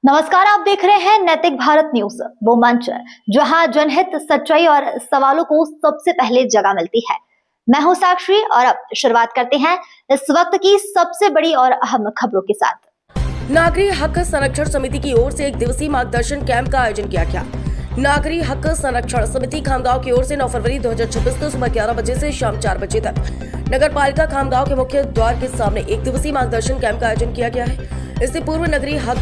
नमस्कार, आप देख रहे हैं नैतिक भारत न्यूज, वो मंच जहां जनहित, सच्चाई और सवालों को सबसे पहले जगह मिलती है। मैं हूं साक्षी और अब शुरुआत करते हैं इस वक्त की सबसे बड़ी और अहम खबरों के साथ। नागरिक हक संरक्षण समिति की ओर से एक दिवसीय मार्गदर्शन कैंप का आयोजन किया गया। नागरिक हक संरक्षण समिति खामगांव की ओर से 9 फरवरी 2026 को सुबह 11 बजे से शाम 4 बजे तक नगर पालिका खामगांव के मुख्य द्वार के सामने एक दिवसीय मार्गदर्शन कैंप का आयोजन किया गया है। इससे पूर्व नगरीय हक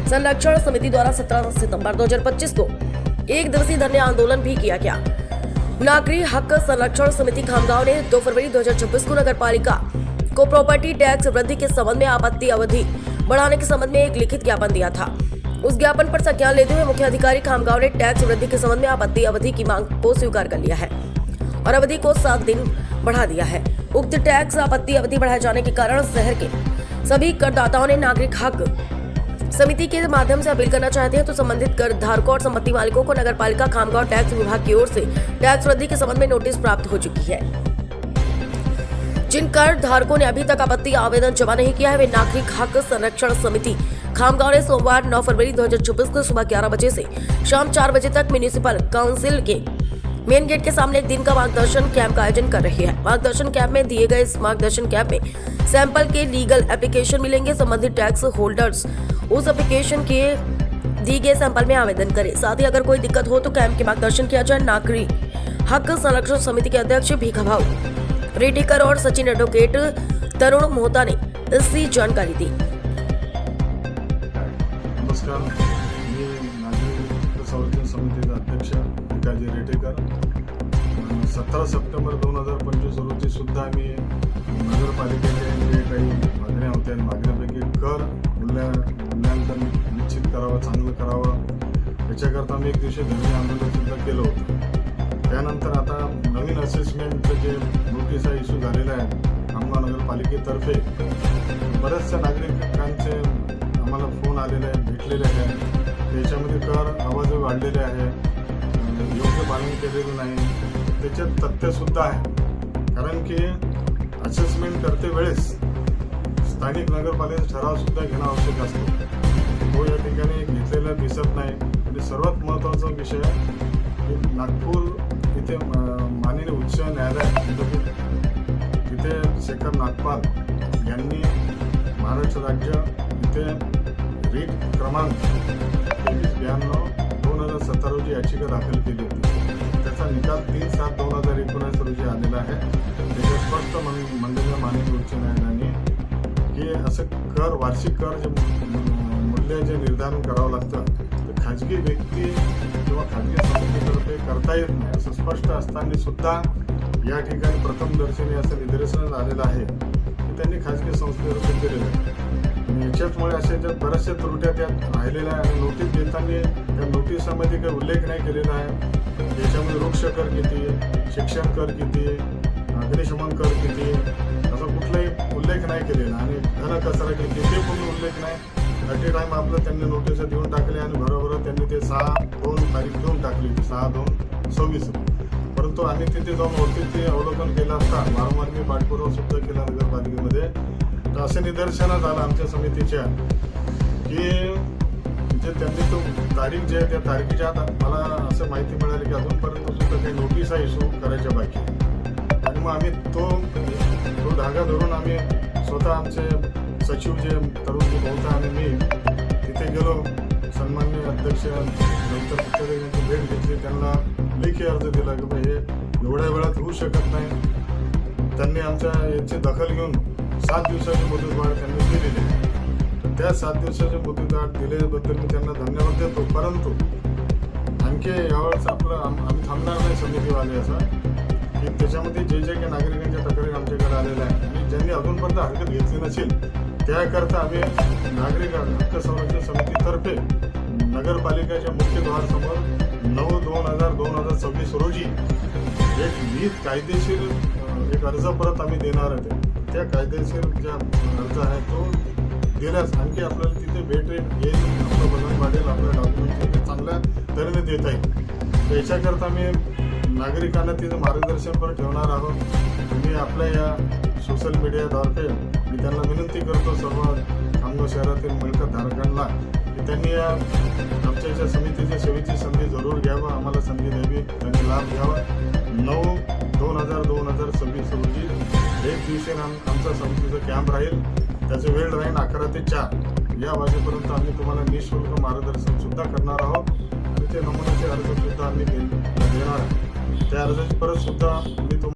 संरक्षण समिति द्वारा 17 सितंबर 2025 को एक दिवसीय धरने आंदोलन भी किया गया। नागरिक हक संरक्षण समिति खामगांव ने 2 फरवरी 2026 को नगर पालिका को प्रॉपर्टी टैक्स वृद्धि के संबंध में आपत्ति अवधि बढ़ाने के संबंध में एक लिखित ज्ञापन दिया था। उस ज्ञापन पर संज्ञान लेते हुए मुख्य अधिकारी खामगांव ने टैक्स वृद्धि के संबंध में आपत्ति अवधि की मांग को स्वीकार कर लिया है और अवधि को 7 दिन बढ़ा दिया है। उक्त टैक्स आपत्ति अवधि बढ़ाए जाने के कारण शहर के सभी करदाताओं ने नागरिक हक समिति के माध्यम से अपील करना चाहते हैं तो संबंधित कर धारकों और संपत्ति मालिकों को नगर पालिका खामगांव टैक्स विभाग की ओर से टैक्स वृद्धि के संबंध में नोटिस प्राप्त हो चुकी है। जिन कर धारकों ने अभी तक आपत्ति आवेदन जमा नहीं किया है वे नागरिक हक संरक्षण समिति खामगांव ने सोमवार 9 फरवरी 2026 को सुबह 11 बजे से शाम 4 बजे तक म्युनिसिपल काउंसिल के मेन गेट के सामने एक दिन का मार्गदर्शन कैंप का आयोजन कर रही है। मार्गदर्शन कैंप में दिए गए इस मार्गदर्शन कैंप में सैंपल के लीगल एप्लीकेशन मिलेंगे। संबंधित टैक्स होल्डर्स उस एप्लीकेशन के दिए गए सैंपल में आवेदन करें। साथ ही अगर कोई दिक्कत हो तो कैंप के मार्गदर्शन किया जाए। नागरिक हक संरक्षण समिति के अध्यक्ष भीखा भाऊ रेड्डीकर और सचिन एडवोकेट तरुण मोहता ने इसकी जानकारी दी। नमस्कार, मी नागरिक संरक्षण समितीचा अध्यक्ष भिकाजी रेड्डीकर। 17 सप्टेंबर 2025 रोजी सुद्धा आम्ही नगरपालिकेचे जे काही मागण्या होत्या, मागण्यापैकी कर मूल्यांकन निश्चित करावं, चांगलं करावं याच्याकरता आम्ही एक दिवशी धरणे आंदोलन सुद्धा केलं होतं। त्यानंतर आता नवीन असेसमेंटचं जे नोटिसा इश्यू झालेल्या आहेत खामगाव नगरपालिकेतर्फे बऱ्याचशा नागरिकांचे आम्हाला फोन आलेले आहे, भेटलेले आहे। त्याच्यामध्ये कर आवाज वाढलेले आहे, योग्य पालन केलेलं नाही, त्याच्यात तथ्यसुद्धा आहे। कारण की असेसमेंट करते वेळेस स्थानिक नगरपालिकेचा ठरावसुद्धा घेणं आवश्यक असतो, तो या ठिकाणी घेतलेला दिसत नाही। आणि सर्वात महत्त्वाचा विषय की नागपूर इथे माननीय उच्च न्यायालय तिथे शेखर नागपाल यांनी महाराष्ट्र राज्य इथे रीट क्रमांक 2392/2017 रोजी याचिका दाखल केली होती। त्याचा निकाल 3/7/2019 रोजी आलेला आहे। त्याच्या स्पष्ट मंडळीय माननीय उच्च न्यायालयाने की असं कर, वार्षिक कर जे मूल्य जे निर्धारण करावं लागतं ते खाजगी व्यक्ती किंवा खाजगी संस्थेतर्फे करता येत नाही असं स्पष्ट असताना सुद्धा या ठिकाणी प्रथमदर्शनी असं निदर्शनास आलेलं आहे की त्यांनी खाजगी संस्थेतर्फे केलेलं आहे। याच्यामुळे असे ज्या बऱ्याचशा त्रुट्या त्यात राहिलेल्या आहे आणि नोटीस देताना त्या नोटिसामध्ये काही उल्लेख नाही केलेला आहे। याच्यामध्ये वृक्ष कर किती, शिक्षण कर किती, अग्निशमन कर किती, असा कुठलाही उल्लेख नाही केलेला आणि घन कचरा किती ते पण उल्लेख नाही। ॲट ए टाईम आपलं त्यांनी नोटिसा देऊन टाकले आणि बरोबर त्यांनी ते 6/2 तारीख देऊन टाकली, 6/2/26। परंतु आम्ही तिथे जाऊन वरती ते अवलोकन केलं असता वारंवार मी पाठपुरावा सुद्धा केला नगरपालिकेमध्ये, तर असे निदर्शनास आलं आमच्या समितीच्या की जे त्यांनी तो तारीख जे आहे त्या तारखेच्या आत मला असं माहिती मिळाली की अजूनपर्यंत सुद्धा काही नोटिसा इश्यू करायच्या बाकी आहे। आणि मग आम्ही तो धागा धरून आम्ही स्वतः आमचे सचिव जे तरुणजी भाऊता आणि मी तिथे गेलो। सन्माननीय अध्यक्ष डॉक्टर पुतळे यांची भेट घेतली, त्यांना लेखी अर्ज दिला की बाबा हे एवढ्या वेळात होऊ शकत नाही। त्यांनी आमच्या याची दखल घेऊन 7 दिवसाची मुदतवाढ त्यांनी दिलेली आहे। तर त्या 7 दिवसाची मुदतवाढ दिल्याबद्दल मी त्यांना धन्यवाद देतो। परंतु आणखी यावेळेस आम्ही थांबणार नाही समितीवाले असं की त्याच्यामध्ये जे काही नागरिकांच्या तक्रारी आमच्याकडे आलेल्या आहेत आणि ज्यांनी अजूनपर्यंत हरकत घेतली नसेल त्याकरता आम्ही नागरिक हक्क संरक्षण समितीतर्फे नगरपालिकेच्या मुख्य द्वारासमोर 9/2/2026 रोजी एक नीट कायदेशीर एक अर्ज परत आम्ही देणार आहे। त्या कायदेशीर ज्या अर्ज आहे तो दिल्यास आणखी आपल्याला तिथे भेट येईल, आपलं वजन वाढेल, आपल्या डॉक्युमेंट चांगल्या तऱ्हेने देता येईल। तर याच्याकरता आम्ही नागरिकांना तिथे मार्गदर्शन पण ठेवणार आहोत। मी आपल्या या सोशल मीडियाद्वारे मी त्यांना विनंती करतो सर्व खामगाव शहरातील मिळकत धारकांना की त्यांनी आमच्या याच्या समितीच्या सेवेची संधी जरूर घ्यावं, आम्हाला संधी द्यावी, त्यांनी लाभ घ्यावा. 9/2/2026 रोजी एक दिवशी आमचा समितीचा कॅम्प राहील. त्याची वेळ राहील 11 ते 4 या वाजेपर्यंत. आम्ही तुम्हाला निःशुल्क मार्गदर्शन सुद्धा करणार आहोत आणि ते नमुन्याचे अर्ज सुद्धा आम्ही देणार आहे. त्या अर्जाची परत सुद्धा